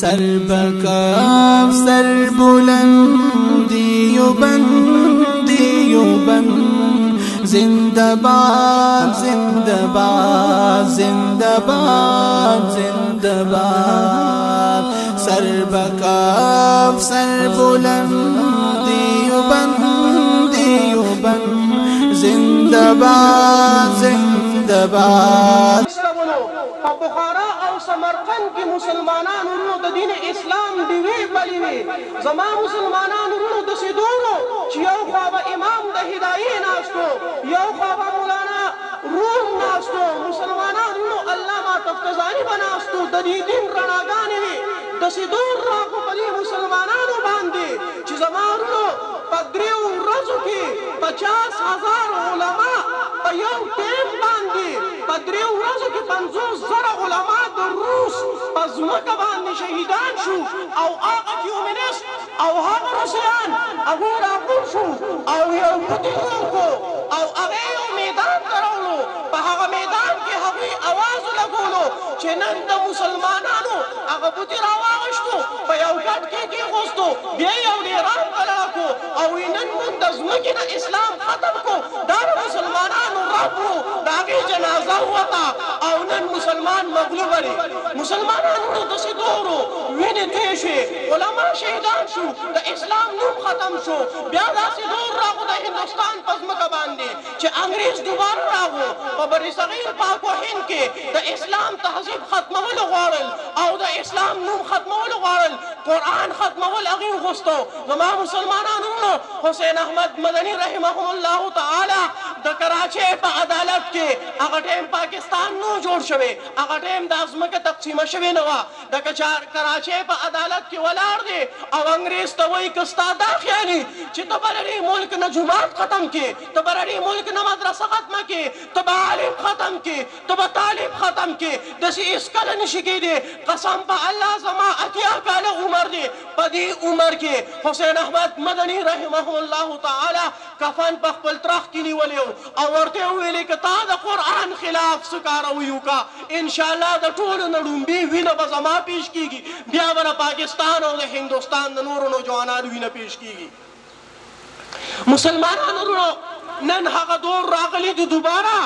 سر بکاف سر بلندی و بندی و بند زنده باد زنده باد زنده باد زنده باد سر بکاف سر بلندی و بندی و بند زنده باد زنده باد بخارا او سمرقند کی مسلمانان ورنو د دین اسلام دیوی بلی وی زما مسلمانان ورنو د سیدونو چې یو خوا امام د هدایې ناستو یو خوا مولانا روم ناستو مسلمانان ورنو علامه تفتزانی بناستو د دې دین رڼاګانې وي د سیدون راغو په دې مسلمانانو باندې چې زما ورنو په دریو ورځو کې 50,000 علما په یو ټیم باندې په دریو ورځو کې 50,000 علما د روس په ځمکه باندې شهیدان شو او هغه کیومینست او هغه روسیان هغوی راټول شو او یو میټینګ کو او هغه یو میدان ته راوړو په هغه میدان کې هغوی اواز لګولو چې نن د مسلمانانو هغه بوټي راواغشتو په یو ګډ کې کېغوستو بیا یو ډیران کلړه کو او نن موږ د ځمکې نه اسلام ختم کو دا د مسلمانانو رب و د هغې جنازه ووته او نن مسلمان مغلوبه دی مسلمانانو داسې دورو وینې تویې شوې علما شهیدان شو د اسلام نوم ختم شو بیا داسې دور راغو د هندوستان په ځمکه باندې چې انګریز دوباره راغو په برصغیر پاک و هند کې د اسلام تهذیب ختمول غواړل او د اسلام نوم ختمول غواړل قرآن ختمول هغوی غوښتو زما مسلمانانو حسین احمد مدني رحمهم الله تعالی د کراچۍ په عدالت کې هغه ټیم پاکستان نو جوړ شوی هغه ټیم دا ځمکه تقسیمه شوې نه وه د کراچۍ په عدالت کې ولاړ دی او انګریز ته وایي که ستا دا خیالي چې ته به له دې ملک نه جومات ختم کړې ته به له دې ملک نه مدرسه ختمه کړې ته به عالم ختم کړې ته به طالب ختم کړې داسې هېڅکله نشي کېدی قسم په الله زما 80 کاله عمر دی په دې عمر کې حسین احمد مدني رحمه الله تعالی کفن په خپل ترخ کې نیولی او ورته یې وویلې که تا د قرآن خلاف څه کاروي وکړه انشاءالله د ټولو نه ړومبې وینه به زما پیش کېږي بیا به د پاکستان او د هندوستان د نورو نوجوانانو وینه پیش کېږي مسلمانانو ورونو نن هغه دور راغلی دی دوباره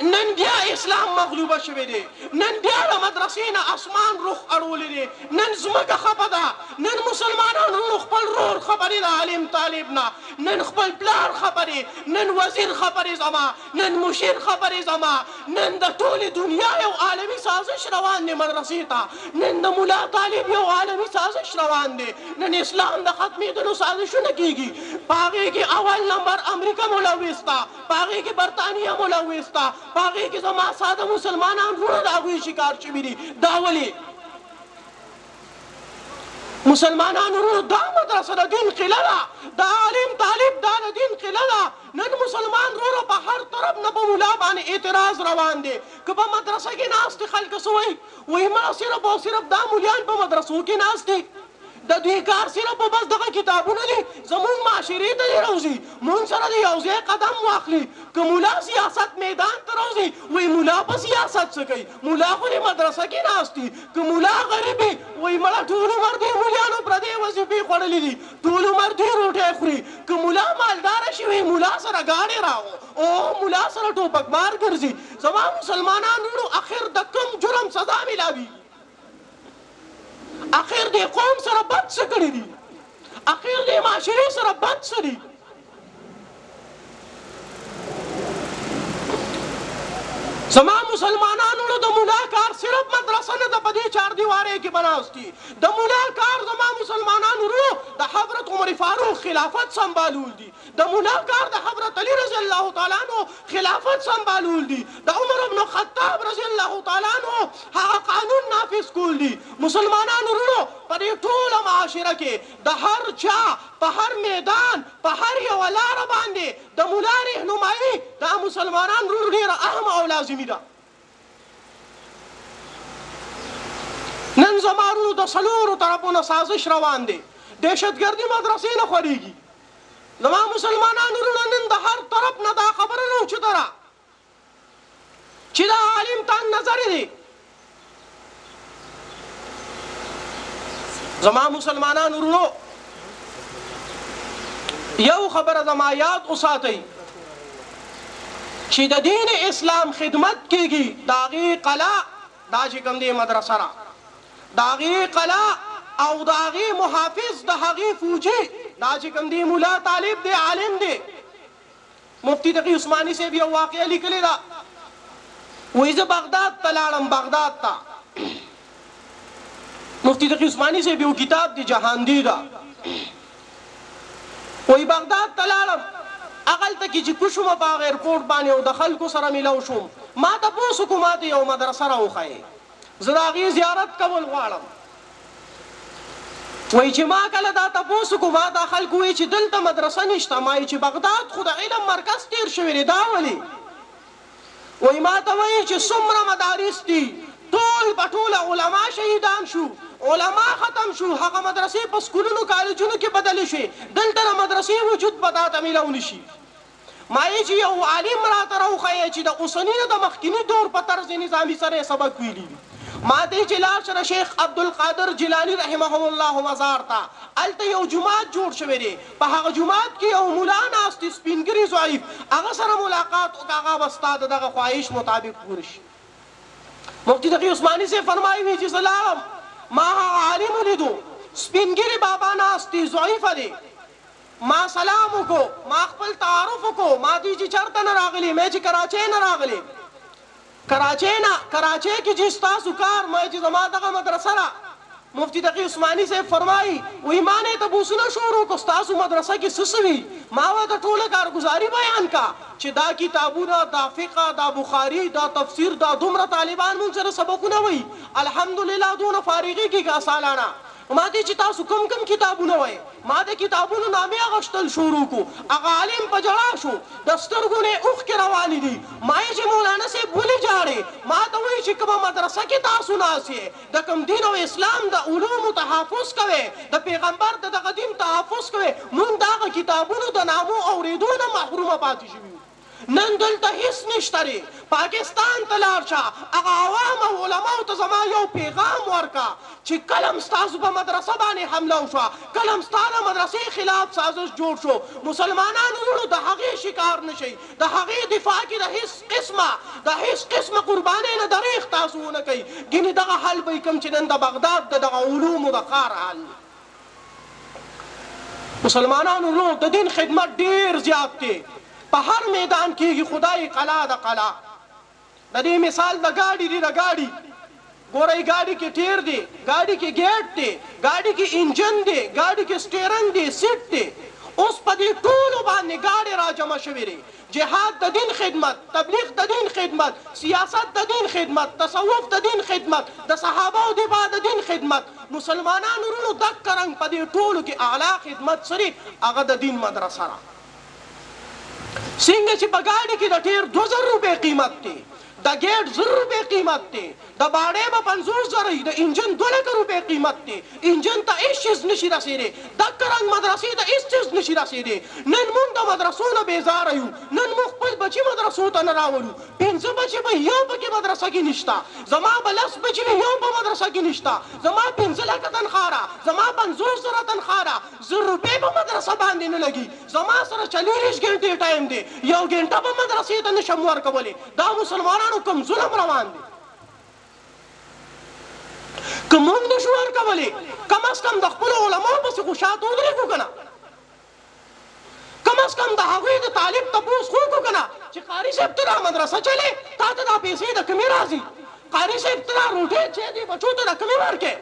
نن بیا اسلام مغلوبه شوی دی نن بیا د مدرسې نه اسمان رخ اړولی دی نن ځمکه خفه ده نن مسلمانانو خپل رور خبرې د عالم طالب نه نن خپل پلار خبرې نن وزیر خبرې زما نن مشیر خبرې زما نن د ټولې دنیا یو عالمي سازش روان دی مدرسې ته نن د ملا طالب یو عالمي سازش روان دی نن اسلام د ختمېدلو سازشونه کېږي په هغې کې اول نمبر امریکا ملوث ده په هغې کې برطانیه ملوث ده په هغې کې زما ساده مسلمانان وروڼه د هغوی شکار شوي دي دا ولې مسلمانانو وروڼو دا مدرسه د دین قله ده دا عالم طالب دا د دین قله ده نن مسلمان وروڼو په هر طرف نه په ملا باندې اعتراض روان دی که په مدرسه کې ناست خلک څه وایي وایي ما صرف او صرف دا مولیان په مدرسو کې ناست دي د دوی کار صرف بس دغه کتابونه دي زموږ معاشرې ته دې راوځي مونږ سره د یو ځای قدم واخلي که ملا سیاست میدان ته راوځي وایي ملا په سیاست څه کوي ملا خو دې مدرسه کې ناست دي که ملا غریب وي وایي مړه ټول عمر دې مولیانو پردې وظیفې خوړلې دي ټول عمر دې روټۍ خوري که ملا مالداره شي وایي ملا سره ګاډې راغو او ملا سره ټوپکمار ګرځي زما مسلمانانو اخر د کوم جرم سزا میلاوي اخر دې قوم سره بد څه کړي دي اخر دې معاشرې سره بد څه دي زما مسلمانانو د ملا کار صرف مدرسه نه ده په دې 4 دیوارې کې بناستي. د مولا کار زما مسلمانانو ورونو د حضرت عمر فاروق خلافت سنبالول دي. د مولا کار د حضرت علی رضی الله تعالی عنہ خلافت سنبالول دي. د عمر بن خطاب رضی الله تعالی عنہ هغه قانون نافذ کول دي. مسلمانانو ورونو په دې ټوله معاشره کې د هر چا په هر میدان په هر یوه لاره باندې د مولا رهنمایي دا مسلمانان ورونو ډېره اهمه او لازمي ده. نن زما ورونو د څلورو طرفونو سازش روان دی. دهشتګردي مدرسې نه خورېږي. زما مسلمانان ورونو نن د هر طرف نه دا خبره نه اوچته ده چې دا عالم تنګ نظرې دی. زما مسلمانان ورونو یو خبره زما یاد وساتئ چې د دین اسلام خدمت کیږي د هغې قلعه دا چې کوم دی مدرسه را د هغې قلعه او د هغې محافظ د هغې فوجي دا چې کوم دی مولا طالب دی عالم دی. مفتی تقی عثماني صاحب یو واقعه لیکلې ده. وایي زه بغداد ته لاړم بغداد ته. مفتی تقی عثماني صاحب یو کتاب دی جهاندی ده. وایي بغداد ته لاړم هغلته کې چې کوشم په هغه ایرپورټ باندې او د خلکو سره میلاو شوم. ما تپوس وکړو ما ته یو مدرسه راوښیې. زه د هغې زیارت کول غواړم. وایي چې ما کله دا تپوس وکړو ما دا خلکو وایي چې دلته مدرسه نشته. ما چې بغداد خو د علم مرکز تیر شوی دی دا ولې؟ وایي ما ته وایي چې څومره مدارس دي ټول په ټوله علما شهیدان شو علما ختم شو. هغه مدرسې په سکولونو کالجونو کې بدلې شوې. دلته د مدرسې وجود به تا ته میلاو نه شي. ما یې چې یو عالم راته راوښیه چې د اوسني نه د مخکیني دور په طرز نظامي سره یې سبق ویلي دي. ما ته چې لاړ شه شیخ عبدالقادر جیلاني رحمه الله مزار ته هلته یو جومات جوړ شوی دی. په هغه جومات کې یو ملا ناست دی سپینګري ضعیف. هغه سره ملاقات وکړه هغه به ستا د دغه خواهش مطابق پوره شي. مفتی تقی عثماني صاحب فرمایي وي چې زه لاړم ما هغه عالم ولیدو سپینګري بابا ناست دی ضعیفه دی. ما سلام وکړو ما خپل تعارف وکړو. ما دی چې چېرته نه راغلي مې چې کراچۍ نه راغلي. کراچۍ نه کراچۍ کې چې ستاسو کار ما چې زما دغه مدرسه ده. مفتی تقی عثماني صاحب فرمایي وایي ما نه یې تپوسونه شروع کړو ستاسو مدرسه کې څه څه وي. ما ورته ټوله کارګزاري بیان کا چې دا کتابونه دا فقه دا بخاري دا تفسیر دا دومره طالبان مونږ سره سبقونه وایي. الحمدلله دونه فارغي کېږه سالانه. ما ته چې تاسو کوم کوم کتابونه وایي ما د کتابونو نامې اخیستل شروع کړو. هغه عالم په ژړا شو د سترګو نه اوښکې روانې دي. ما یې چې مولانا صاحب ولې ژاړې؟ ما ته وایي چې کومه مدرسه کې تاسو ناست یې د کوم دین او اسلام د علومو تحفظ کوئ د پیغمبر د دغه دین تحفظ کوئ. مونږ د هغه کتابونو د نامو اورېدو نه محرومه پاتې شوي. نن دلته هیڅ نشته دی. پاکستان ته لاړ شه هغه عوام او علماو ته زما یو پیغام ورکه چې کله ستاسو په مدرسه باندې حمله وشوه کله ستا د مدرسې خلاف سازش جوړ شو مسلمانان ورونو د هغې شکار نه شئ. د هغې دفاع کې د هیڅ قسمه قربانۍ نه دریغ تاسو ونه کوئ. ګینې دغه حل به کوم چې نن د بغداد د دغه علومو د ښار حل. مسلمانانو ورونو د دین خدمت ډېر زیات دی. په هر میدان کېږي خدای قلعه د قلعه. د دې مثال د ګاډي دی د ګاډي ګورئ ګاډي کې ټیر دی ګاډي کې ګیټ دی ګاډي کې انجن دی ګاډي کې سټیرنګ دی سیټ دی. اوس په دې ټولو باندې ګاډي راجمع شوي دي. جهاد د دین خدمت تبلیغ د دین خدمت سیاست د دین خدمت تصوف د دین خدمت د صحابهو دفاع د دین خدمت. مسلمانان ورونو دک رنګ په دې ټولو کې اعلی خدمت سري هغه د دین مدرسه را. څنګه چې په ګاډي کې د ټیر 2000 روپۍ قیمت دی د ګیټ 1000 روپۍ قیمت دی د باډۍ به 50,000 د انجن 2 لکه روپۍ قیمت دی. انجن ته هیڅ چیز نشي رسېدی. دغه رنګ مدرسې ته هیڅ چیز نشي رسېدی. نن موږ د مدرسو نه بیزاره یو. نن موږ خپل بچي مدرسو ته نه راولو. 5 بچي به یو پکې مدرسه کې نشته. زما به 10 بچي به یو په مدرسه کې نشته. زما 5 لکه تنخواه را زما 50,000 تنخواه را 1000 روپۍ په مدرسه باندې نه لګي. زما سره 40 ګنټې ټایم دی. یو ګنټه به مدرسې ته نشم ورکولی. دا مسلمانانو کوم ظلم روان دی. که موږ نشو ورکولی کم از کم د خپلو علماو پسې خو شاته ودرېږو که نه. کم از کم د هغوی د طالب تپوس خو وکړو که نه چې قاري صاحب ته دا مدرسه چلې تا ته دا پیسې د کومې راځي. قاری صاحب ته روټۍ چې دې بچو ته د کمې ورکې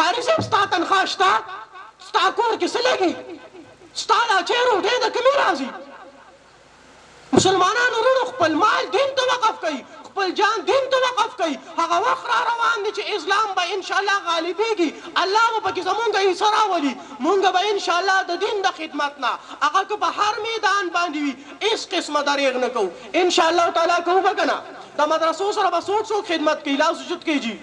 قاری صاحب ستا تنخوا شته ستا کور کې څه لګي ستا دا چې روټۍ د کمې راځي مسلمانانو وروڼو خپل مال دین ته وقف کوي خپل جان دین ته وقف کوي هغه وخت را روان دی چې اسلام به انشاءالله غالبېږي الله به پکې زمونږ حصه راولي مونږ به انشاءالله د دین د خدمت نه هغه که په هر میدان باندې وي هېڅ قسمه دریغ نه کوو انشاءالله تعالی کوو به که نه د مدرسو سره به څوک خدمت کوي لاس وجود کیږي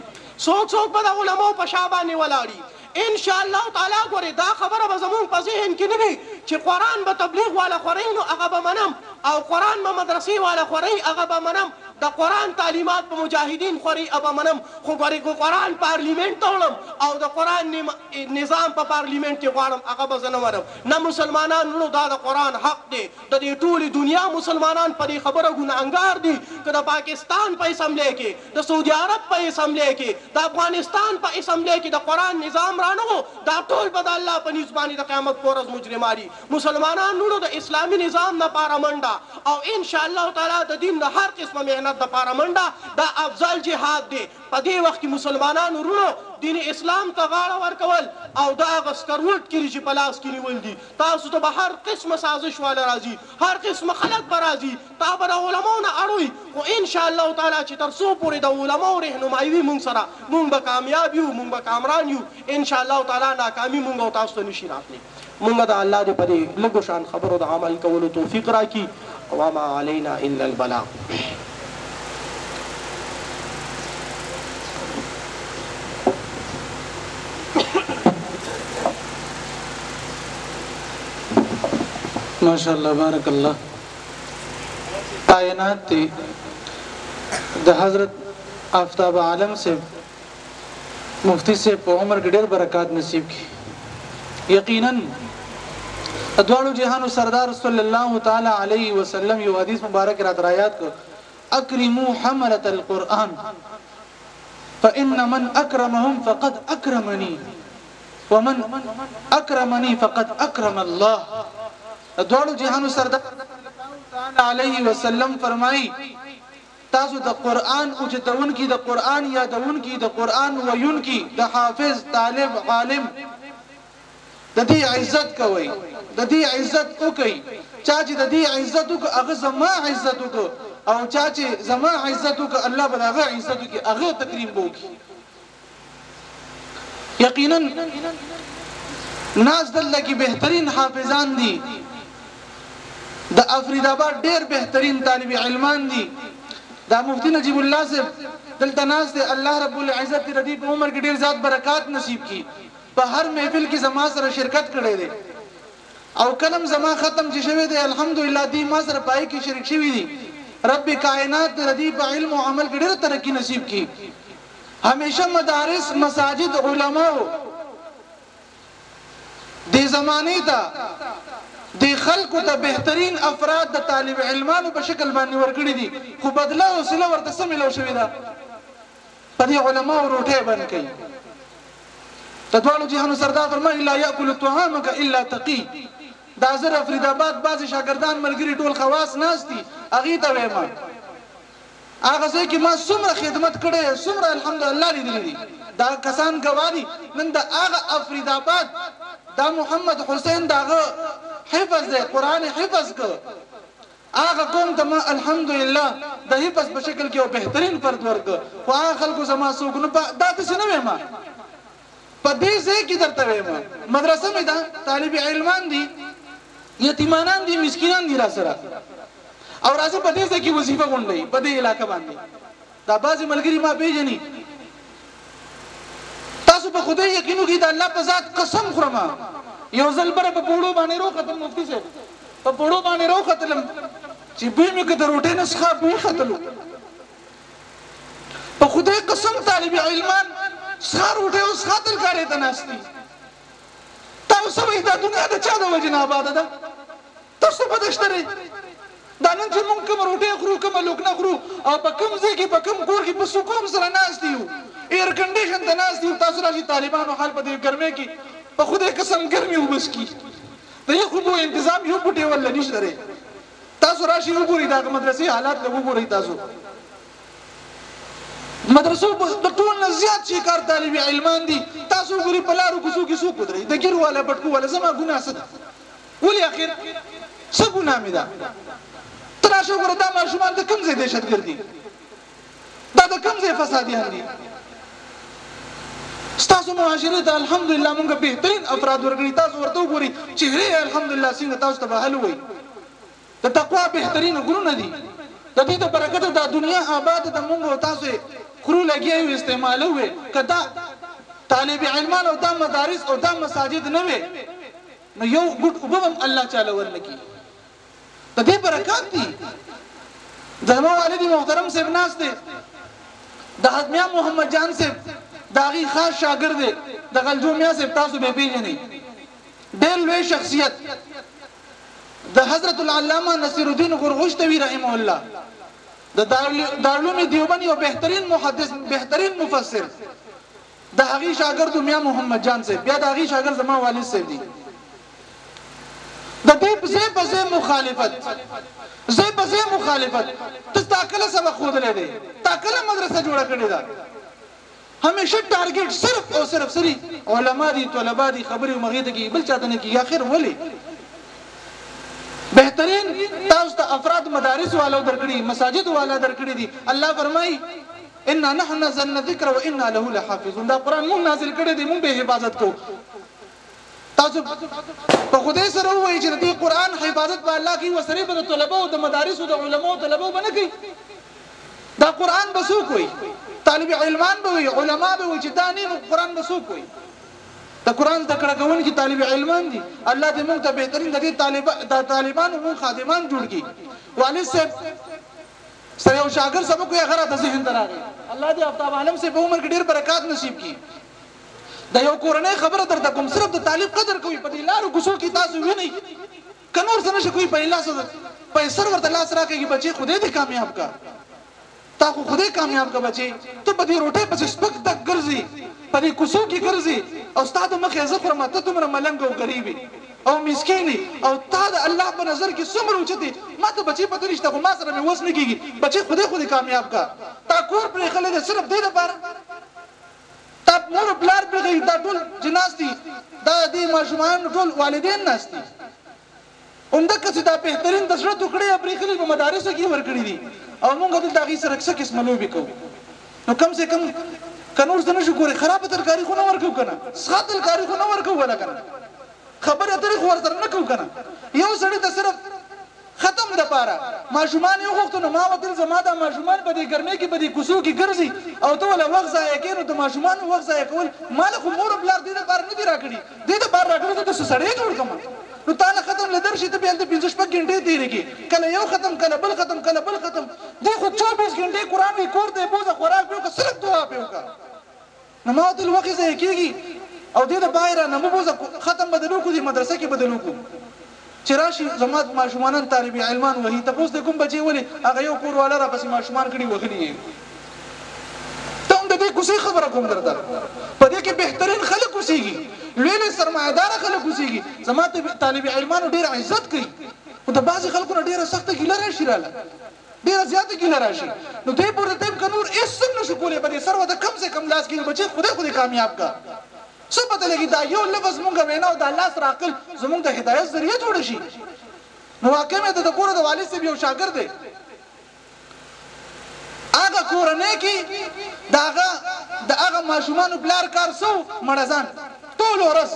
څوک به د علماو په شا باندې ولاړي ان شاء الله تعالی ګورې دا خبره به زمونږ په ذهن کې نه وي چې قرآن به تبلیغ والا خورئ نو هغه به منم او قرآن به مدرسې والا خورئ هغه به منم د قرآن تعلیمات به مجاهدین خورئ هغه به منم خو ګورې که قرآن پارلیمنټ ته وړم او د قرآن نظام په پارلیمنټ کې غواړم هغه به زه نه منم نه مسلمانان وروڼو دا د قرآن حق دی د دې ټولې دنیا مسلمانان په دې خبره ګناهګار دي که د پاکستان په اسمبلی کې د سعودي عرب په اسمبلی کې د افغانستان په اسمبلی کې د قرآن نظام رانغو دا ټول به د الله په نیز باندې د قیامت په ورځ مجرمان دي مسلمانان وروڼو د اسلامي نظام دپاره منډه او انشاءالله تعالی د دین د هر قسمه محنت دپاره منډه دا افضل جهاد دی په دې وخت کې مسلمانان وروڼو دین اسلام ته غاړه ورکول او دا هغه سکروټ کړي چې په لاس کې نیول دي تاسو ته به هر قسمه سازش والا راځي هر قسمه خلک به راځي تا به د علماو نه اړوي خو انشاءالله تعالی چې تر څو پورې د علماو رهنمایي وي مونږ سره مونږ به کامیاب یو مونږ به کامران یو انشاءالله تعالی ناکامي مونږ او تاسو ته نشي راتلی مونږ د الله دې په دې لږو شان خبرو د عمل کولو توفیق راکړي وما علینا الا البلاغ माशाअल्लाह बारक अल्लाह कायनात थी द हजरत आफ्ताब आलम से मुफ्ती से उमर के ढेर बरकत नसीब की यकीनन अदवालु जहान सरदार सल्लल्लाहु ताला अलैहि वसल्लम यो हदीस मुबारक रात को अकरिमु हमलत अलकुरान फइन मन अकरमहुम फकद अकरमनी वमन अकरमनी फकद अकरम अल्लाह دوړو جهانو سردار تعالی علیه وسلم فرمای تاسو د قران او چتون کی د قران یادون کی د قران ویون کی د حافظ طالب عالم د دې عزت کوي د دې عزت کوي چا چې د دې عزت کو هغه زما عزت کو او چا چې زما عزت کو الله به هغه عزت کی هغه تکریم وکي یقینا ناز دل کی بهترین حافظان دي د افریدآباد ډیر بهترین طالب علمان دي دا مفتی نجیب الله صاحب دلته ناز دي الله رب العزت ردی په عمر کې ډیر زیات برکات نصیب کی په هر محفل کې زما سره شرکت کړي دي او کلم زما ختم چې شوی دی الحمدلله دی ما سره پای کې شریک شوی دي رب کائنات ردی په علم او عمل کې ډیر ترقی نصیب کی همیشه مدارس مساجد علماء دې زمانه ته د خلکو ته بهترین افراد د طالب علمانو په شکل باندې ورکړي دي خو بدله او سله ورته سملو شوی دا په دې علماء روټه باندې کوي تدوالو جهانو سردار فرمایي لا یاکل طعامک الا تقی دا زر افریدآباد بعض شاګردان ملګری ټول خواص ناشتي اغه ته وایم هغه ځکه چې ما څومره خدمت کړې څومره الحمدلله لیدلې دا کسان گواهی نن دا هغه افریدآباد دا محمد حسین داغه حفظ ده قرآن حفظ کو هغه قوم ته ما الحمدلله د حفظ په شکل کې یو بهترین فرد ورک خو هغه خلکو زما سوګنو دا څه نه وایم په دې ځای کې درته وایم مدرسه مې دا طالب علمان دي یتیمانان دي مسکینان دي را سره او راځي په دې ځای کې وظیفه غونډي په دې علاقې باندې دا بعضی ملګری ما پیژني تاسو په خدای یقینو کې د الله په ذات قسم خورم یو ځل بره په پوړو باندې روختل مفتی صاحب په پوړو باندې روختل چې به مې کده روټه نسخه به ختلو په خدای قسم طالب علمان سخر روټه اوس خاطر کاری ته ناشتي تاسو به د دنیا د چا د وجنه آباد ده تاسو په دشتري دا نن چې مونږ کوم روټه خورو کوم لوکنه خورو او په کوم ځای کې په کوم کور کې په سکون سره ناشتي یو ایر کنډیشن ته ناشتي تاسو راشي طالبانو حال په دې ګرمه کې په خدای قسم ګرمي وبس کی دا یو خو تنظیم یو پټي ول نشته تاسو راشي وګورئ دا مدرسې حالات له وګورئ تاسو مدرسو د ټول نه زیات چې کار طالب علمان دي تاسو ګوري په لارو کوڅو کې څوک ودرې د ګیر والا پټکو والا زما ګناه څه ده ولې اخر څه ګناه مې ده تراشه ګوره دا ماشومان د کوم ځای دهشتګردي دا د کوم ځای فسادیان دي ستاسو معاشره ته الحمدلله موږ بهترین افراد ورګړي تاسو ورته وګوري چهره الحمدلله څنګه تاسو ته بهل وي د تقوا بهترین ګلونه دي د دې د برکت د دنیا آباد د موږ تاسو خرو لګي استعمالو وي کدا طالب علمان او د مدارس او د مساجد نه وي نو یو ګډ وبم الله تعالی ورلکی د دې برکات دي زمو والدي محترم صاحب ناس دي د حضرت محمد جان صاحب داغي خاص شاګرد دی د غلجو میا صاحب تاسو به پیژنئ ډېر لوی شخصیت د حضرت العلامه نصیر الدین غرغشتوی رحمه الله د دارالعلوم دیوبند یو بهترین محدث بهترین مفسر د هغه شاګرد میا محمد جان صاحب بیا د هغه شاګرد زما والد صاحب دی د دې په ځای مخالفت ته تاکله سبق خود لري تاکله مدرسه جوړه کړې ده همیشه ټارګټ صرف او صرف سری علما دي طلبه دي خبري مغیده کی بل چاته نه کی اخر ولي بهترین تاسو ته افراد مدارس والو درکړي مساجد والا درکړي دي الله فرمای ان نحن نزلنا الذكر وانا له لحافظون دا قران مون نازل کړي دي مون به حفاظت کو تاسو په خدای سره وایي چې دې قران حفاظت به الله کی وسری به طلبه او د مدارس او د علماء او طلبه باندې کوي دا قران بسو کوي طالب علمان به وي علما به وي چې دا نه قران بسو کوي دا قران د کړه کوون کې طالب علمان دي الله دې موږ ته بهترین د طالبان او خادمان جوړ کړي والد صاحب سره یو شاګرد سبق یې غره د ذهن دراغي الله دې افتاب عالم سے په عمر کې ډیر برکات نصیب کړي دا یو کورنۍ خبره درته کوم صرف د طالب قدر کوي په دې لارو کوڅو کې تاسو وینئ کنور څه نشي کوي په الله سره پیسې ورته لاس راکړي بچي خدای دې کامیاب کا تا خو خدای کامیاب کا بچي ته په دې روټه په سپک تک ګرځي په دې کوڅو کې ګرځي او استاد مخه زفر ماته تمره ملنګ او غریبي او مسکینی او تا د الله په نظر کې څومره اوچتي ماته بچي په درشته خو ما سره مې وس نه کیږي بچي خدای کامیاب کا تا کور پر خلک صرف دې لپاره تا مور بلار په دا ټول جناستي دا دې ماشومان ټول والدین ناشتي اومده کڅ دا بهترین د زړه ټوکړې پر خلک په مدارسو کې ورکړي دي او موږ د دغې سره څه قسم لوبي کوو نو کم سے کم کنور څنګه شو ګوري خراب ترکاری خو نه ورکو کنه سخت ترکاری خو نه ورکو ولا کنه خبره تاریخ ورته نه کو کنه یو سړی ته صرف ختم د پاره ماشومان یو وخت نو ما وتل زما د ماشومان په دې ګرمۍ کې په دې کوڅو کې ګرځي او ته ولا وخت ځای کینو د ماشومان وخت ځای کول مال خو مور بلار دې د بار نه دی راکړي دې د بار راکړي ته سړی جوړ کما نو تعالی ختم لدر شي ته بیا د 15 غنټې تیرېږي کله یو ختم کله بل ختم دې خو 24 غنټې قران یې کور دې بوزه خوراک پیو که صرف دعا پیو کا نو ما ته وخت ځای کېږي او دې د بایره نه مو بوزه ختم بدلو کو دې مدرسې کې بدلو کو چراشي زمات ماشومان طالب علمان وهي تاسو ته کوم بچي ولې هغه یو کور والا را پسې ماشومان کړي وغلي ته د دې کوڅه خبره کوم درته په دې کې بهترین خلک اوسېږي لوی سرمایدار خلک اوسېږي زمات طالب علمان ډېر عزت کوي او د بعض خلکو ډېر سخت ګیله راشي رااله ډېر زیات ګیله راشي نو دې پورته تم کنور هیڅ نشو کولای په دې سره د کم سے کم لاس کې بچي خدای کامیاب کا څه پته لګي دا یو لفظ مونږ وینا او د الله سره عقل زمونږ د هدایت ذریعہ جوړ شي نو واقع مې د کور د والد سے یو شاګرد دی هغه کورنۍ کې داغه ماشومان بلار کار سو مړزان ټول ورځ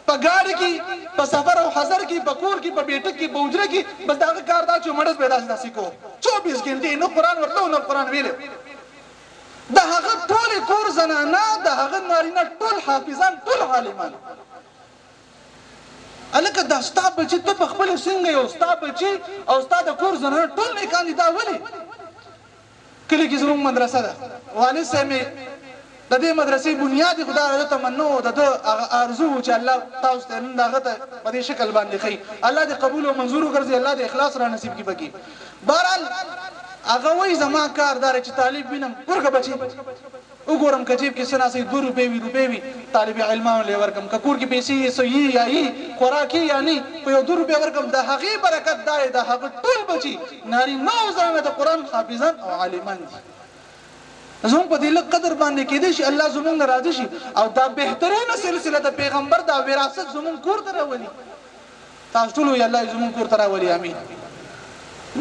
په ګاډي کې په سفر او حضر کې په کور کې په بیٹک کې په وجره کې بس داغه کار دا چې مړز پیدا شي کو 24 غنټې نو قران ورته نو قران ویل د هغه ټول کور زنانه د هغه نارینه ټول حافظان ټول عالمان الکه دا ستا بچی ته په خپل څنګه یو ستا بچی او ستا د کور زنانه ټول نه کاندیدا ولې کله کې زموږ مدرسه ده والد صاحب د دې مدرسې بنیادی خدای ته تمنو د ارزو چې الله تاسو ته دغه په دې شکل باندې خي الله دې قبول او منظور وګرځي الله دې اخلاص را نصیب کړي بکی بهرحال هغه وای زما کاردار چې طالب وینم ورګه بچي وګورم کجیب کې سناسي 2 روپے وی طالب علمان له ورکم ککور کې پیسې سوي یا ای خوراکي یعنی په 2 روپے ورکم د هغه برکت دای د هغه ټول بچي ناری نو زمه د قران حافظان او عالمان دي زموږ په دې لږ قدر باندې کېدای شي الله زموږ نه راضي شي او دا بهترینه سلسله د پیغمبر دا وراثت زموږ کور ته راولي تاسو ټول یې الله زموږ کور ته راولي امين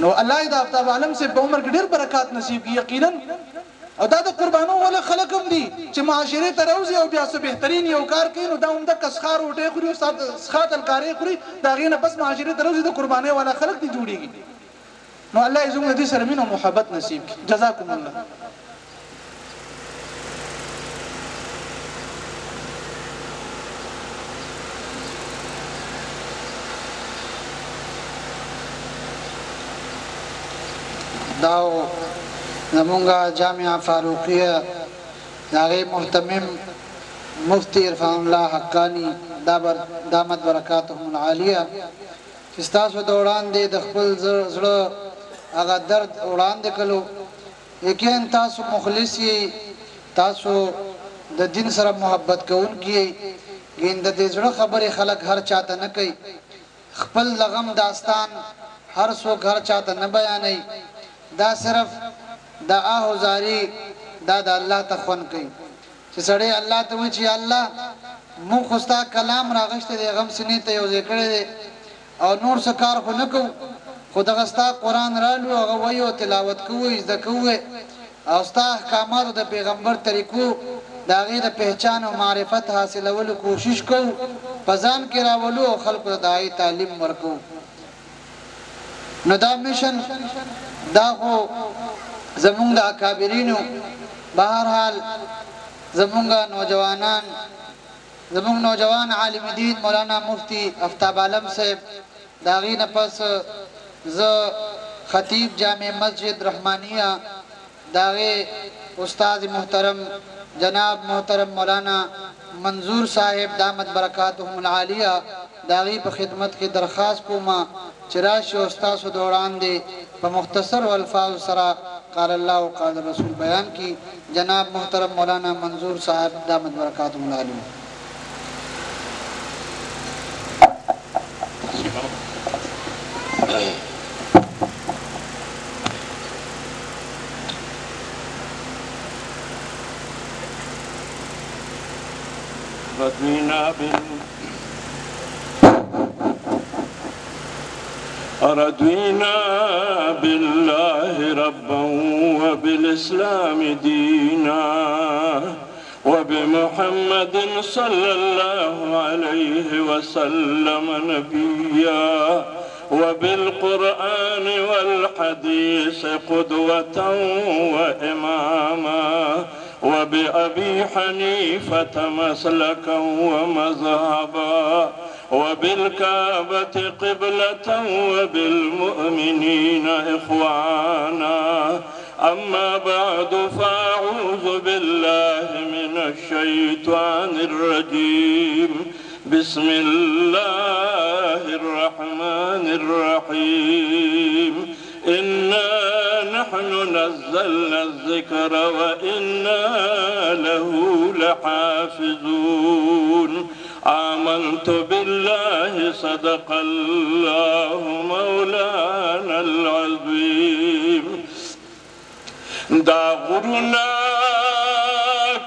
نو الله د افتاب عالم سے په عمر کې ډېر برکات نصیب کړي یقینا او دا د قربانو ولا خلق هم دي چې معاشره ته راوځي او بیا څه بهترین یو کار کوي نو دا هم د کسخار وټه خوري او سخات الکاري خوري دا غینه بس معاشره ته راوځي د قرباني ولا خلق دي جوړيږي نو الله زموږ دې سره مين او محبت نصیب کړي جزاکم الله داو زمونږه جامعه فاروقیه هغه محتمم مفتی عرفان الله حقانی دامت برکاتهم العالیه چې تاسو د وړاندې د خپل زړه هغه درد وړاندې کړو یقینا تاسو مخلص یې تاسو د دین سره محبت کوونکي ګیند د زړه خبره خلک هر چاته نه کوي خپل لغم داستان هر څوک هر چاته نه بیانوي دا صرف دا آهوزاری دا د الله ته خون کوي چې سړی الله ته وایي چې الله مونږ خو ستا کلام راغشته دی غم سینې ته یو ځای کړی دی او نور څه کار خو نه کوو خو دغه ستا قرآن رالو هغه وایو تلاوت کوو زده کوو او ستا احکاماتو د پیغمبر طریقو د هغې د پهچان او معرفت حاصلولو کوشش کوو په ځان کې راولو او خلکو ته د هغې تعلیم ورکوو نو دا میشن دا خو زمونږ د اکابرینو بهرحال زمونږ نوجوان عالم دین مولانا مفتی افتاب عالم صاحب د هغې نه پس زه خطیب جامع مسجد رحمانیه د هغې استاد محترم جناب محترم مولانا منظور صاحب دامت برکاتهم العالیه د هغې په خدمت کې درخواست کوم چې راشي او ستاسو د وړاندې په مختصر الفاظ سره قال الله و قال رسول بیان کی جناب محترم مولانا منظور صاحب دامت برکاتهم العالیه رضينا بالله ربا وبالإسلام دينا وبمحمد صلى الله عليه وسلم نبيا وبالقرآن والحديث قدوة وإماما وبأبي حنيفة مسلكا ومذهبا وبالكعبة قبلة وبالمؤمنين إخوانا أما بعد فأعوذ بالله من الشيطان الرجيم بسم الله الرحمن الرحيم إنا نحن نزلنا الذكر وإنا له لحافظون آمنت بالله صدق الله مولانا العظيم دا غرنا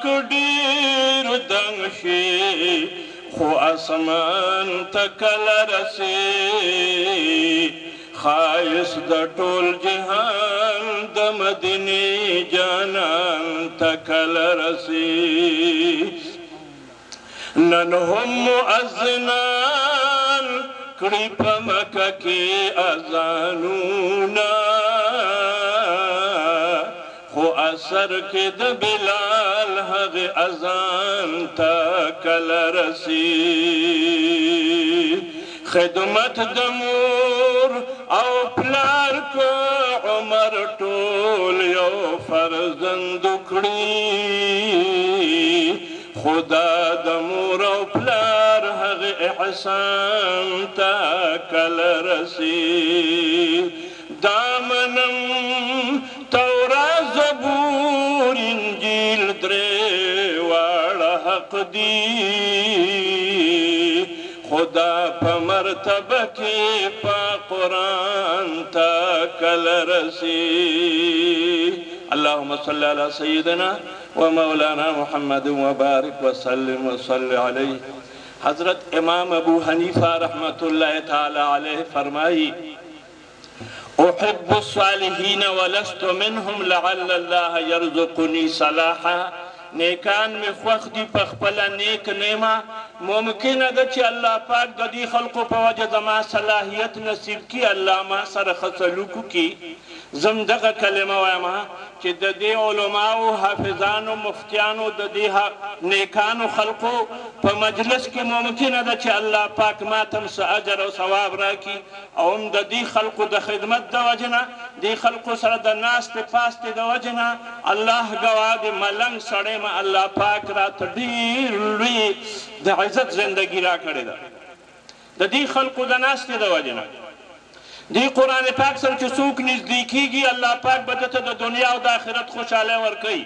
کډیر دنګشي خو اسمان تکل رسي خایس د ټول جهان د مدینه جانان تکل رسي نن هم مؤذنان کړي په مکه کې اذانونه خو اثر کې د بلال هغه اذان تا کله رسي خدمت د مور او پلار کو عمر ټول یو فرزند کړي خدا د مور او پلار هغه احسان تا کله رسي دامنم تورات زبور انجیل درې واړه حق دي خو خدا په مرتبه کې په قرآن تا کله رسی. اللهم صل على سيدنا ومولانا محمد وبارك وسلم وصل عليه. حضرت امام ابو حنیفہ رحمت اللہ تعالی علیہ فرمائی احب الصالحین ولست منهم لعل الله يرزقني صلاحا. نیکان می خوښ دي په خپله نیک نیمه، ممکنه ده چې الله پاک د دې خلقو په وجه زما صلاحیت نصیب کړي، الله ما سره ښه سلوک وکړي. زم دغه کلمه وایم چې د دې علماو حافظانو مفتیانو د دې نیکانو خلقو په مجلس کې ممکنه ده چې الله پاک ماته هم څه اجر او ثواب راکړي، او هم د دې خلقو د خدمت د وجې نه دې خلقو سره د ناستې پاستې د وجې نه الله ګواه د ملنګ سړی ما الله پاک راته ډېر لوی د عزت زندګي راکړې ده د دې خلقو د ناستې د وجې نه. دی قرآن پاک سره چې څوک نږدې کیږي الله پاک به دته د دنیا او د آخرت خوشحالۍ ورکوي.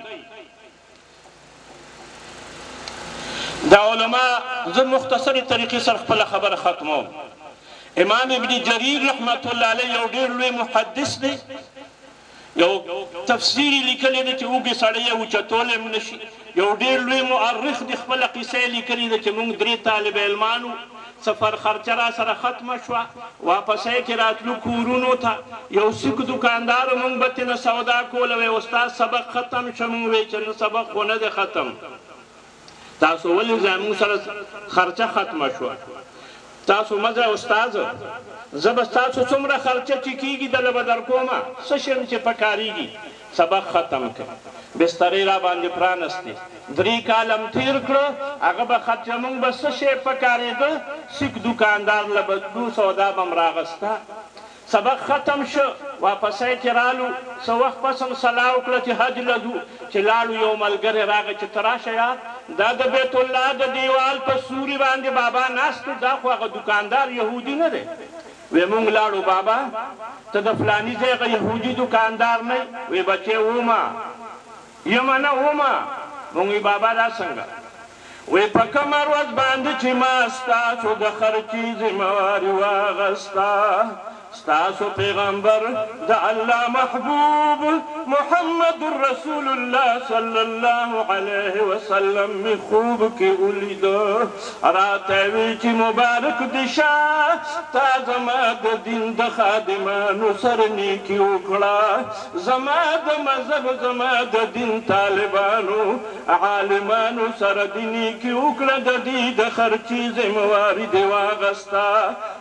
دا علما زه مختصرې طریقې سره خپله خبره ختموم. امام ابن جریر رحمت الله علیه یو ډېر لوی محدث دی، یو تفسیر یې لیکلی دی چې اوږې سړی یې اوچتولی هم نشي. یو ډېر لوی مؤرخ دی، خپله قصه یې لیکلې ده چې موږ 3 طالب علمانو سفر خرچه را سره ختمه شوه، واپسی کې راتلو کورونو ته. یو سیک دکاندارو موږ به ترېنه سودا کوله، وی استاد سبق ختم شه. موږ وی چې نه سبق خو نه دی ختم. تاسو ولې زموږ سره خرچه ختمه شوه؟ تاسو مه ځه استاذه، زه به ستاسو څومره خرچه چې کېږي دله به در کومه، څه شی چې پکارېږي سبق ختم کړه. بسترې را باندې پرانستې، 3 کاله م تېر کړه، هغه به خرچه موږ به څه شی پکارېده، سیک دکاندار له به تلو، سودا به م راغسته. سبق ختم شو، واپسی کې رالو، څه وخت پس هم صلاح وکړه چې حج له ځو. چې لاړو یو ملګری راغی چې ته راشه یار، دا د بیت الله د دیوال په سوري باندې بابا ناست دی، دا خو هغه دکاندار یهودي نه دی. وی مونږ لاړو بابا ته د فلاني ځای هغه یهودي دکاندار نه یې؟ وی بچې ومه یمه نه ومه. مونږ وی بابا دا څنګه؟ وی په کومه ورځ باندې چې ما ستاسو د خرچې ذمهواري واغسته، ستاسو پیغمبر د الله محبوب محمد رسول الله صلی الله علیه وسلم می خوب کې ولیده، راته وی چې مبارک دې شه تا زما د دین د خادمانو سره نیکي وکړه، زما د مذهب زما د دین طالبانو عالمانو سره دې نیکي وکړه، د دې د خرچې ذمهواري دې واغسته.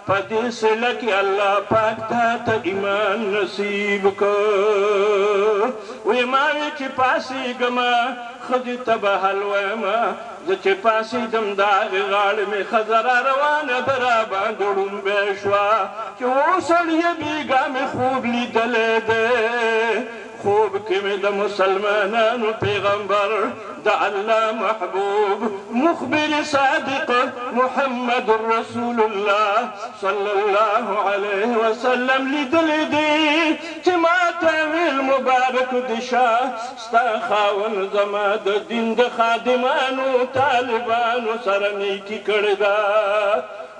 په دې صله کې الله پاک تا ته ایمان نصیب کړ. وی ما وی چې پاسېږمه ښځې ته به حل ویمه، زه چې پاسېدم د هغې غاړې مې ښځه را روانه ده راباندې ړومبی شوه چې سړیه بېګا مې خوب لیدلی دی. خوب کې مې د مسلمانانو پیغمبر د الله محبوب مخبر صادق محمد رسول الله صلی الله علیه وسلم لیدلی دی چې ما ته ویل مبارک دې شه ستا خاوند زما د دین د خادمانو طالبانو سره نیکي کړې ده،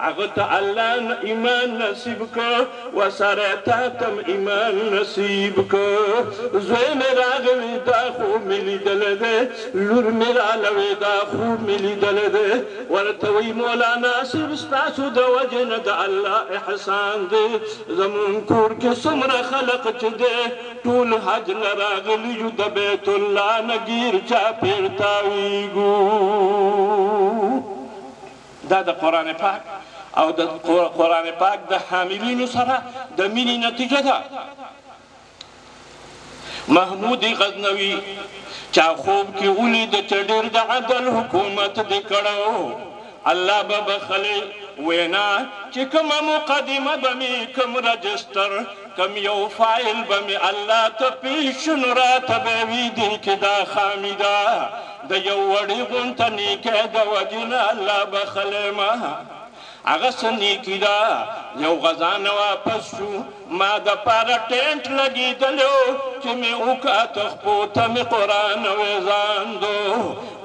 هغه ته الله ایمان نصیب کړ، وسره تا ته ایمان نصیب کړ. زوی مې راغلی دا خوب مې لیدلی دی، لور مې راغلی دا خوب مې لیدلی دی. ورته وی مولانا صاحب ستاسو د وجې نه د الله احسان دی، زمونږ کور کې څومره خلق چې دی ټول حج نه راغلي یو، د بیت الله نه ګیر چاپېر تاویږو. دا د قرآن پاک او د قرآن پاک د حاملینو سره د مینې نتیجه ده. محمود غزنوي چا خوب کې ولید چې ډېر د عدل حکومت دې کړو، الله به بخلی وینا چې کومه مقدمه به مې کوم رجسټر کوم یو فایل به مې الله ته پیش نو راته به وي دې کې دا خامي ده د یو وړې غونته نیکۍ د وجې نه الله بخلی ما هغه څه نیکي ده یو غزا نه واپس شو ما دپاره ټینټ لګېدلی و چې مې وکاته خپو ته مې قرآن ویزاندو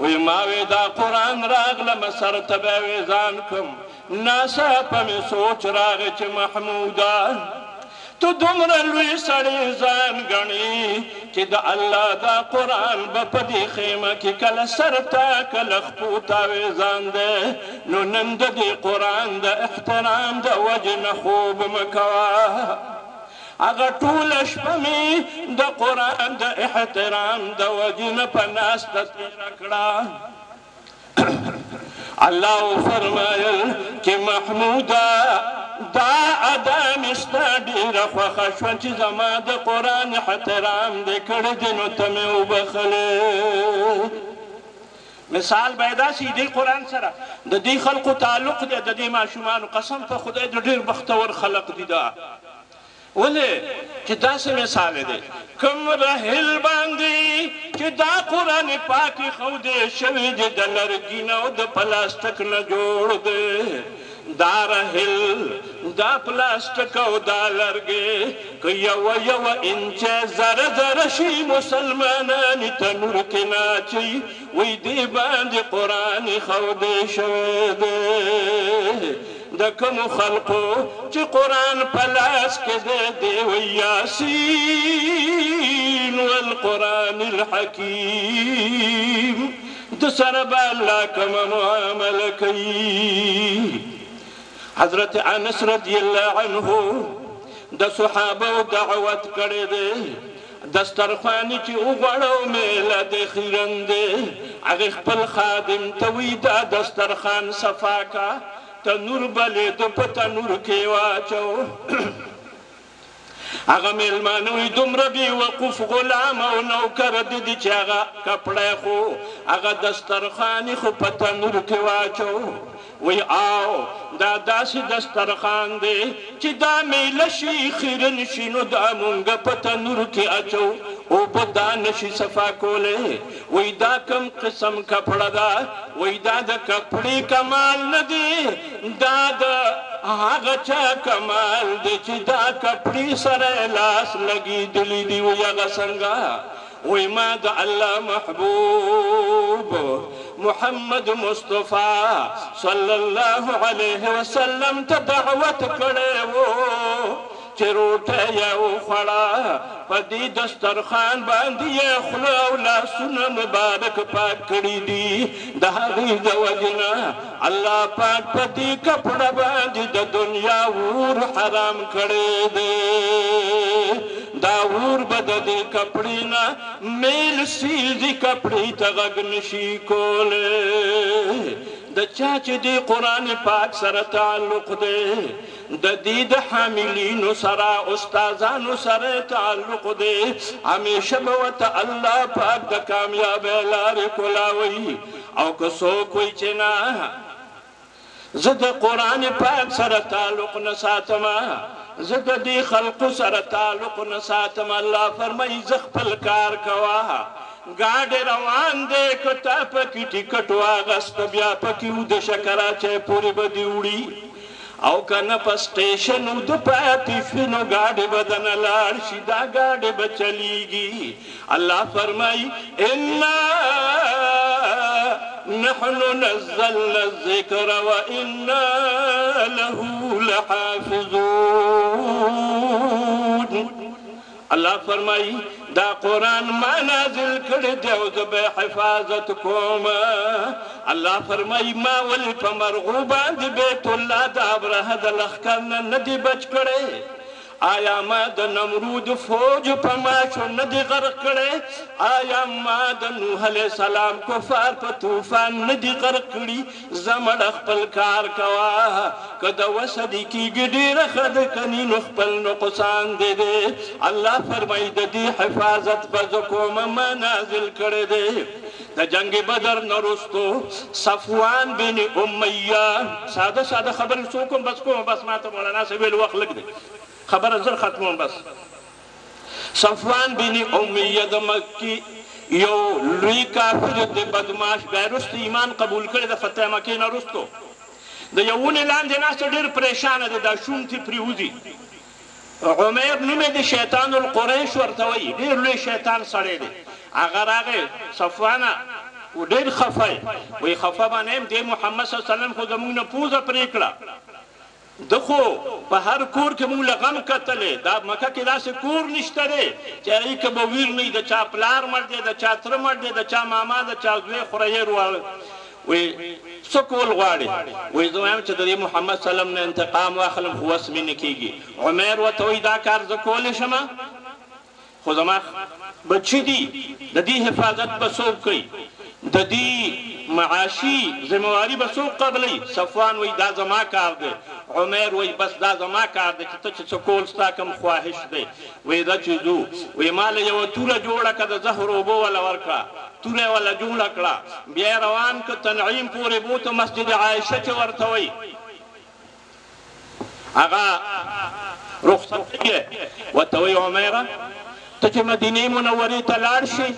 وی ما وی دا قرآن راغلمه سر ته به یې ویزان کړم ناڅاپه مې سوچ راغی چې محموده تو دومره لوی سړی ځان ګڼې چې د الله دا قرآن به په دې خیمه کې کله سر ته کله خپو ته ویزان دی نو نن د دې قرآن د احترام د وجې نه خوب مه کوه هغه ټوله شپه مې د قرآن د احترام د وجې نه په ناسته تېره کړه الله فرمایل چې محموده دا ادا مې ستا ډېره خوښه شوه چې زما د قرآن احترام دې کړی دی نو ته مې وبخلې مثال به یې داسې دې قرآن سره د دې خلقو تعلق دی د دې ماشومانو قسم په خدای د ډېر بختور خلق دي دا ولې چې داسې مثال دی کوم رحل باندې چې دا قرآن پاک ښودی شوی دی د لرګي نه او د پلاستیک نه جوړ دی دا رحل دا پلاستیک او دا لرګي که یوه انچه زره زره شي مسلمانان تنور کې ناچي وی دې باندې قرآن ښودی شوی دی د کومو خلقو چې قرآن په لاس کې دی وی یاسین والقرآن الحکیم د سره به الله کومه معامله کوي حضرت انس رضی الله عنه د صحابه دعوت کړی دی دسترخوان چې وغوړو میله د خیرن دی هغې خپل خادم ته وی دا دسترخوان صفا کا تنور بلید په تنور کې واچو هغه میلمانه وی دومره بې وقوف غلام او نوکر دي چې هغه کپړی خو هغه دسترخوان خو په تنور کې واچو وی آو دا داسې دسترخوان دی چې دا میله شي خیرن شي نو دا مونږ په تنور کې اچو اوبه دا نشي صفا کولی وی دا کم قسم کپړه ده وی دا د کپړې کمال نه دی دا د هغه چا کمال دی چې دا کپړې سره لاس لګېدلی دي وی هغه څنګه وی ما د الله محبوب محمد مصطفى صلی الله علیه وسلم ته دعوت کړی و چې روټه یې وخوړه په دې دسترخوان باندې یې خوله او لاسونه مبارک پاک کړي دي د هغې د وجې نه الله پاک په دې کپړه باندې د دنیا اور حرام کړی دی دا اور به د دې کپړې نه میل سیزي کپړې ته غږ نشي کولی د چا چې د قرآن پاک سره تعلق دی د دې د حاملینو سره استادانو سره تعلق دی همیشه به ورته الله پاک د کامیابۍ لارې کولاوي او که څوک وایي چې نه زه د قرآن پاک سره تعلق نه ساتمه زه د دې خلقو سره تعلق نه ساتم الله فرمایي زه خپل کار کوه गाड़ी रवान दे कटा पकी टिकट वागस्त ब्या पकी उद शकराचे पूरी बदी उड़ी औ कन प स्टेशन उद पाती फिनो गाड़ी बदन लाड़ सीधा गाड़ी बचलीगी अल्लाह फरमाई इन्ना नहनु नज़्ज़लना ज़िक्र व इन्ना लहू लहाफ़िज़ून अल्लाह फरमाई دا قرآن ما نازل کړی دی او زه به حفاظت کوم الله فرمایي ما ولې په مرغو باندې بیت الله د ابرهه د لښکر نه دی بچ کړی آیا ما د نمرود فوج په ماشو نه دی غرق کړی آیا ما د نوح علیه السلام کفار په طوفان نه دی غرق کړي زمړ خپل کار کوه که د وسه دې کېږي ډېره ښه ده کني نو خپل نقصان دی دی الله فرمایي د دې حفاظت به زه کوم ما نازل کړی دی د جنگ بدر نه وروستو صفوان بن امیه ساده ساده خبرې څه کوم بس کوم بس ما ته مولانا صاحب ویل وخت لږ دی خبر زر ختمون بس صفوان بن امیه د مکی یو لوی کافر د بدماش بیرست ایمان قبول کړی د فتح مکې نه وروستو د یو ونې لاندې ناسته ډېر پریشانه دی دا شونډې پرې وځي عمیر نوم یې د شیطان القریش ورته وایي ډېر لوی شیطان سړی دی هغه راغی صفوانه ډېر خفه یې وایي خفه به نه یم دې محمد صلی الله علیه وسلم خو زموږ نه پوزه پرې کړه ده خو په هر کور کې موږ له غم کتلې دا مکه کې داسې کور نشته دی چې هغې کې به ویر نه وي د چا پلار مړ دی د چا تره مړ دی د چا ماما د چا زوی خورهیر واړه وایي څه کول غواړي وایي زه وایم چې د دې محمد صلی الله علیه وسلم نه انتقام واخلم خو وس مې نه کېږي عمیر ورته وایي دا کار زه کولی شم خو زما بچي دي د دې حفاظت به څوک کوي د دې معاشي ذمہواری به څوک قبلوي صفوان وایي دا زما کار دی عمیر وایي بس دا زما کار دی چې ته چې څه کول ستا کوم خواهش دی وایي دا چې ځو وایي ما له یوه توره جوړه کړه د زهر اوبه وله ورکړه توره یې وله جوړه کړه بیا یې روان که تنعیم پورې بوته مسجد عایشه چې ورته وایي هغه رخصت یې ورته وایي عمیره ته چې مدینې منورې ته لاړ شي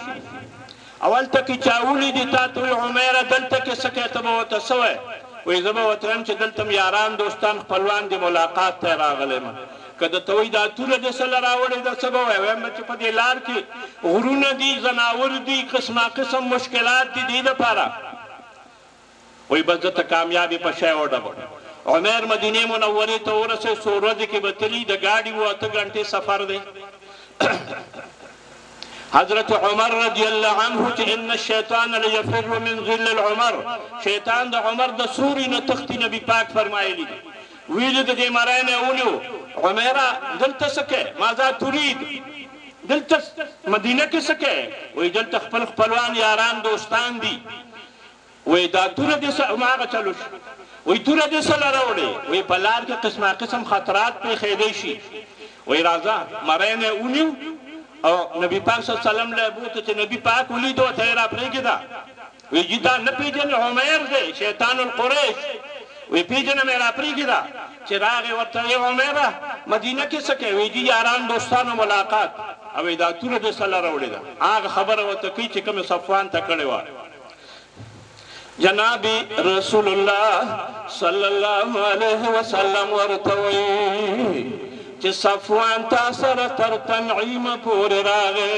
اول ته کې چا ولیدي تا ته وایي عمیره دلته کې څه کوې ته به ورته څه وایې وایي زه به ورته وایم چې دلته م یاران دوستان خپلوان دي ملاقات ته یې راغلی یم که درته وایي دا توره دې څه له راوړې ده څه به وایې وایم به چې په دې لار کې غرونه دي ځناور دي قسمه قسم مشکلات دي دې دپاره وایي بس زه ته کامیابي په شی وډبم عمیر مدینې منورې ته ورسېد څو ورځې کې به تلي د ګاډي و 8 غنټې سفر دی حضرت عمر رضی الله عنه چې ان الشیطان لیفر من ظل العمر شیطان د عمر د سوري نه تختی نبی پاک فرمایلی دي ویل د دې مرای نه ونیو عمره دلته څه کوې ماذا تريد دلته مدینه کې څه کوې وایي دلته خپل خپلوان یاران دوستان دي وایي دا توره دې هماغه چلو شي وایي توره دې څه له راوړې وایي په لار کې قسمه قسم خطرات پېښېدی شي وایي راځه مرای نه ونیو او نبی پاک صلی الله علیه وسلم له بوته چې نبی پاک ولیدو ته یې را پرېږده وایي جي دا نه پېژنې عمیر دی شیطان القریش وایي پېژنه مې را پرېږده چې راغې ورته وایي عمیره مدینه کې څه کوې وایي جي یاران دوستانو ملاقات او وایي دا توره دې څه له راوړې ده هغه خبره ورته کوي چې کومې صفوان ته کړې وه جناب رسول الله صلی الله علیه وسلم ورته وایي چې صفوان تا سره تر تنعیم پورې راغی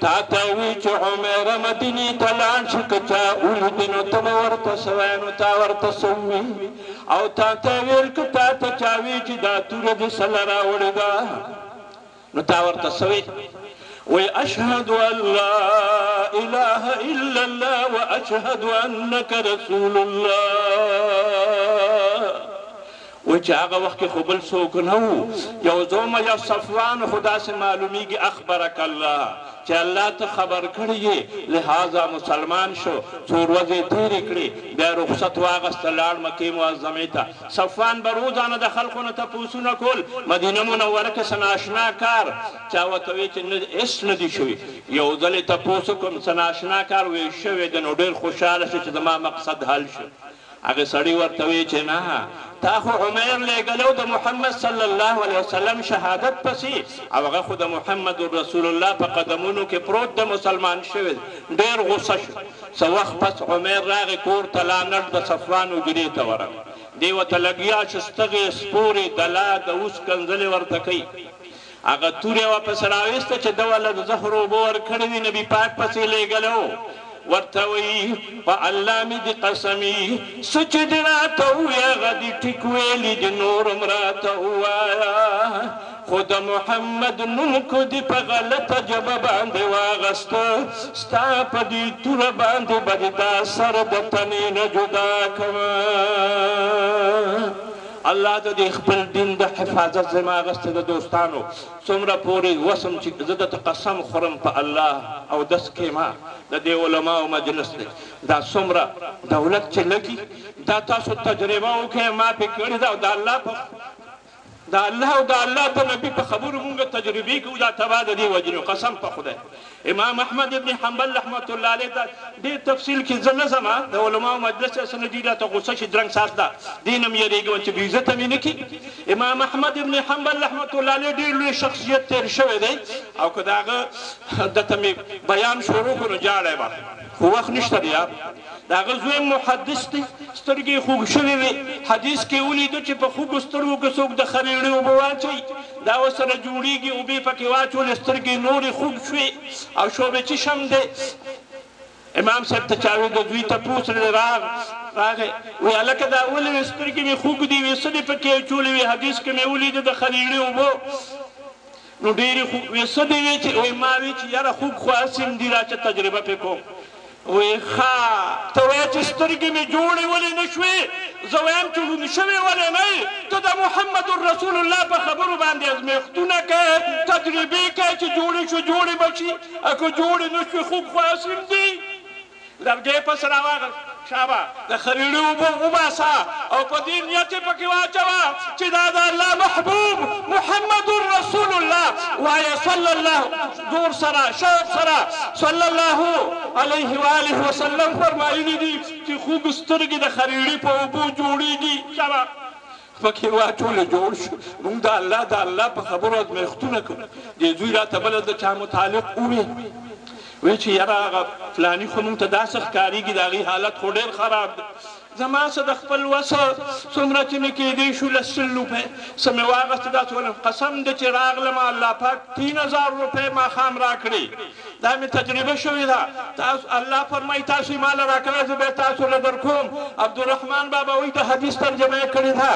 تا ته وایي چې عمیره مدینې ته لاړ شي که چا ولیدي نو ته به ورته څه وایې نو تا ورته څه ووایي او تا ته ویل که تا ته چا وایي چې دا توره دې څه له راوړې ده نو تا ورته څه وایي وایي اشهد ان لا اله الا الله واشهد انک رسول الله و چې هغه وخت کې خو بل څوک نه وو یو زومه یا صفوان خو داسې معلومیږي اخبرک الله چې الله ته خبر کړی یې لهذا مسلمان شو څو ورځې تېرې کړې بیا رخصت واخیسته لاړ مکې معظمې ته صفوان به روزانه د خلکو نه تپوسونه کول مدینه منوره کې څه ناشنا کار چا ورته وایي چې هېڅ نه دي شوي یو ځل یې تپوس وکړم څه ناشنا کار ویل شوی دی نو ډېر خوشحاله شو چې زما مقصد حل شو هغه سړي ورته وایي چې نه تا خو عمیر لېږلی د محمد صلی الله علیه وسلم شهادت پسې او هغه خو د محمد رسول الله په قدمونو کې پروت د مسلمان شوی ډېر غوسه شو څه وخت پس عمیر راغی کور ته لانډ د صفوان حجرې ته ورغی دی ورته لګیا چې ستغې سپورې دلا د اوس کنځلې ورته کوي هغه تورې واپس راویسته چې ده وله د زهر اوبه ورکړې وي نبي پاک پسې لېږلی و ورته وایي په الله مې دې قسمي څه چې دې راته ووایه هغه دې ټیک ویلي دي نور هم راته ووایه خو د محمد نوم کو دې په غلطه ژبه باندې واغسته ستا په دې توره باندې به دې دا سر د تنې نه جدا کړه الله د دې خپل دین د حفاظت ذمه اخیستې د دوستانو څومره پورې وسم چې زه درته قسم خورم په الله او دس کې ما د دې علماو مجلس دی دا څومره دولت چې لګي دا تاسو تجربه وکړئ ما پې کړې ده او د الله په دا الله او د الله په نبي په خبرو مونږ تجربې کوو دا تبا د دې وجې قسم په خدای امام احمد ابن حنبل رحمت الله علیه دا ډېر تفصیل کې زه نه ځم د علماو مجلس څه نه دي راته غوسه شي درنګ ساز ده دې نه م یېرېږم چې بېعزته مې نه کړي امام احمد ابن حنبل رحمت الله علیه ډېر لوی شخصیت تېر شوی دی او که د هغه درته مې بیان شروع کړو جاړی به خو وخت نشته دی یار د د هغه زوی محدث دی سترګې یې خوږ شوې وې حدیث کې ولیدو چې په خوږو سترګو کې څوک د خریړې اوبه واچوي دا ورسره جوړېږي اوبې پکې واچولې سترګې نورې خوږ شوې او شوبې چې شم دی امام صاحب ته چا وی د دوی تپوس راغی وی هلکه دا ولې وې سترګې مې خوږ دي وې څه دې پکې اچولې وې حدیث کې مې ولیده د خریړې اوبه نو ډېرې خوږ وې څه دې وې چې وی ما وی چې یاره خوږ خو هسې هم دي را چې تجربه پې کوم وی ښه ته وایې چې سترګې مې جوړې ولې نه شوې زه وایم چې ړوند شوې ولې نه یې ته د محمد رسول الله په خبرو باندې ازمېښتونه کوې تجربې کوې چې جوړې شو جوړې به شي او که جوړې نه شوې خوږ خو هسې هم دي لرګی پس راواغست شابه د خریړې اوبه وباسه او په دې نیت یې پکې واچوه چې دا د الله محبوب محمد رسول الله وایه صلی الله زور سره شوق سره صلی الله علیه و آله وسلم فرمایلي دي چې خوږ سترګې د خریړې په اوبو جوړېږي شابه پکې واچوله جوړ شو موږ د الله په خبرو ازمېښتونه کوو دې زوی راته بله د چا متعلق وویل وی چې یاره هغه فلاني خو موږ ته داسې ښکارېږي د هغې حالت خو ډېر خراب دی زما څه د خپل وسه څومره چې مې کېدی شو له 100 روپۍ څه مې واخېستې داسې ولم قسم دی چې راغلم الله پاک 3000 روپۍ ماښام راکړې دا مې تجربه شوې ده الله فرمایي تاسو یې ماله راکوئ زه به یې تاسو له درکوم عبدالرحمن بابا وایي د حدیث ترجمه یې کړې ده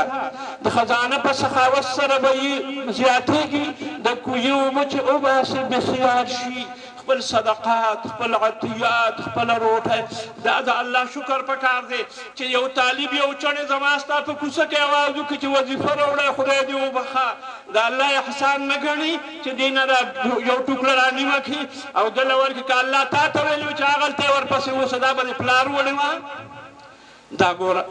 د خزانه په سخاوت سره به یې زیاتېږي د کوهي اوبه چې وباسي بسیار شي خپل صدقات خپل عطیات خپل روټه دا د الله شکر پکار دی چې یو طالب یو چڼې زما ستا په کوڅه کې اواز وکړي چې وظیفه راوړی خدای دې وبخه د الله احسان نه ګڼي چې دې نه یو ټوکړه رانیمه کړي او دله ورکړي که الله تا ته ویلي و چې هغلته یې ورپسې اوسه دا به دې پلار وړې وه دا ګوره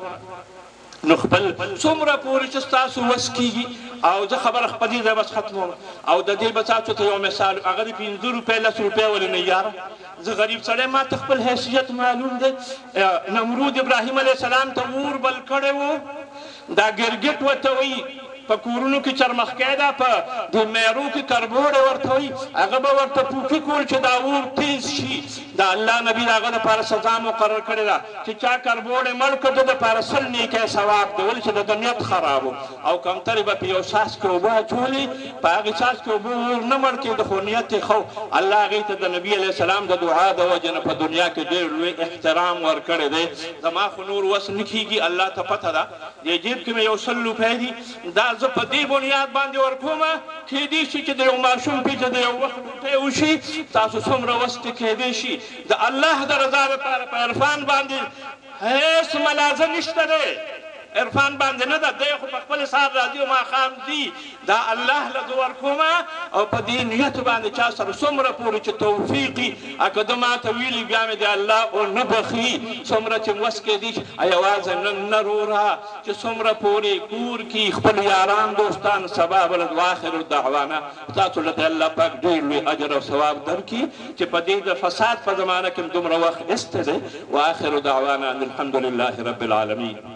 نو خپل څومره پورې چې ستاسو وس کېږي او زه خبره په دې ځای بس ختموم او د دې به تاسو ته یو مثال هغه د 5 روپۍ 10 روپۍ ولې نه یاره زه غریب سړی ما ته خپل حیثیت معلوم دی نمرود ابراهیم علیه السلام ته اور بل کړی و دا ګرګټ ورته وایي په کورونو کې چرمخکی ده په د میرو کې کربوړی ورته وایي هغه به ورته پوکي کول چې دا اور تیز شي د الله نبي د هغه دپاره سزا مقرر کړې ده چې چا کربوړی مړ کړ د دپاره 100 نیکی ثواب دی ولې چې د نیت خراب او کمترې به په یو څاڅ کې اوبه اچولې په هغې څاڅ کې اوبه اور نه مړ کېده خو نیت یې ښه الله هغې ته د نبي علیه السلام د دعا د وجې نه په دنیا کې ډېر لوی احترام ورکړی دی زما خو نور وس نه کېږي الله ته پته ده دې جیب کې مې یو 100 روپۍ دي دا زه په دې بنیاد باندې ورکومه کېدی شي چې د یو ماشوم پیچه د یو وخت روپۍ وشي تاسو څومره وس کې کېدی شي د الله د رضا لپاره په عرفان باندې هیڅ ملازه نشته دی عرفان باندې نه ده دی خو په خپل سهار راځي او ماښام ځي دا الله له زه ورکومه او په دې نیت باندې چا سره څومره پورې چې توفیقي که ده ماته ویلي بیا مې د الله ونه بخي څومره چې وس کېدي شي یوازې نه روره چې څومره پورې کور کې خپل یاران دوستان سبا بلد واخر دعوانا تاسو له الله پاک ډېر لوی اجر او ثواب درکړي چې په دې د فساد په زمانه کې دومره وخت ایسته دی واخر دعوانا ان الحمد لله رب العالمین